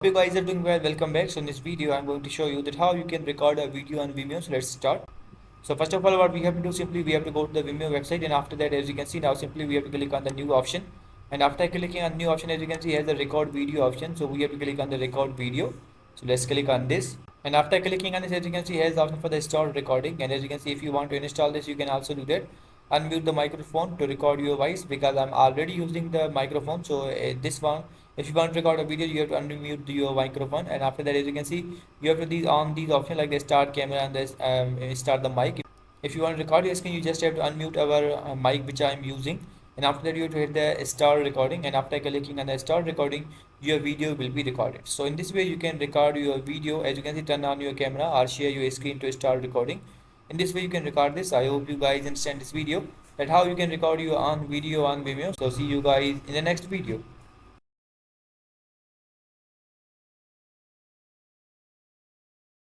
You guys are doing well, welcome back. So in this video I'm going to show you that how you can record a video on Vimeo. So let's start. So first of all, what we have to do, simply we have to go to the Vimeo website, and after that, as you can see now, simply we have to click on the new option, and after clicking on new option, as you can see, has the record video option. So we have to click on the record video. So let's click on this, and after clicking on this, as you can see, has the option for the start recording. And as you can see, if you want to install this, you can also do that. Unmute the microphone to record your voice, because I'm already using the microphone. So this one, if you want to record a video, you have to unmute your microphone, and after that, as you can see, you have to these options like the start camera and this start the mic. If you want to record your screen, you just have to unmute our mic which I am using, and after that you have to hit the start recording, and after clicking on the start recording, your video will be recorded. So in this way you can record your video. As you can see, turn on your camera or share your screen to start recording. In this way you can record this. I hope you guys understand this video, that how you can record your own video on Vimeo. So see you guys in the next video.